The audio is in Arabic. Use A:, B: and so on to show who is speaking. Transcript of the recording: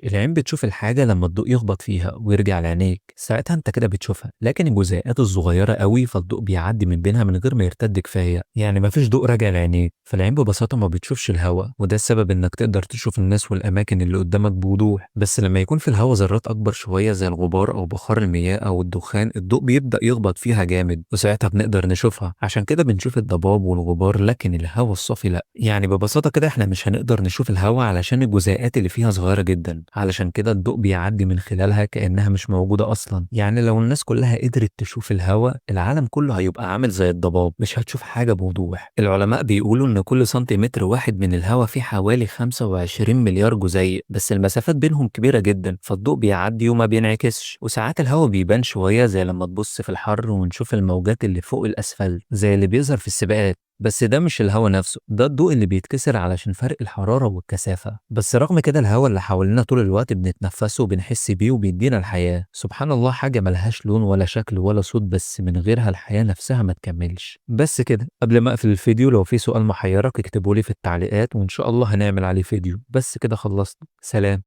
A: العين بتشوف الحاجة لما الضوء يخبط فيها ويرجع لعينيك، ساعتها انت كده بتشوفها، لكن الجزيئات الصغيرة قوي فالضوء بيعدي من بينها من غير ما يرتد كفاية، يعني مفيش ضوء راجع لعينيك، فالعين ببساطة ما بتشوفش الهواء، وده السبب انك تقدر تشوف الناس والأماكن اللي قدامك بوضوح. بس لما يكون في الهواء ذرات أكبر شوية زي الغبار أو بخار المياه أو الدخان، الضوء بيبدأ يخبط فيها جامد وساعتها بنقدر نشوفها، عشان كده بنشوف الضباب والغبار لكن الهواء الصافي لا. يعني ببساطة كده احنا مش هنقدر نشوف الهواء علشان الجزيئات اللي فيها صغيرة جدا، علشان كده الضوء بيعدي من خلالها كأنها مش موجودة أصلا. يعني لو الناس كلها قدرت تشوف الهواء، العالم كله هيبقى عامل زي الضباب، مش هتشوف حاجة بوضوح. العلماء بيقولوا إن كل سنتيمتر واحد من الهواء فيه حوالي 25 مليار جزيء، بس المسافات بينهم كبيرة جدا، فالضوء بيعدي وما بينعكسش. وساعات الهواء بيبان شوية زي لما تبص في الحر ونشوف الموجات اللي فوق الأسفل زي اللي بيظهر في السباقات، بس ده مش الهوا نفسه، ده الضوء اللي بيتكسر علشان فرق الحرارة والكثافة. بس رغم كده الهوا اللي حوالينا طول الوقت بنتنفسه وبنحس بيه وبيدينا الحياة. سبحان الله، حاجة ملهاش لون ولا شكل ولا صوت، بس من غيرها الحياة نفسها ما تكملش. بس كده، قبل ما اقفل الفيديو لو في سؤال محيرك اكتبولي في التعليقات وإن شاء الله هنعمل عليه فيديو. بس كده خلصت، سلام.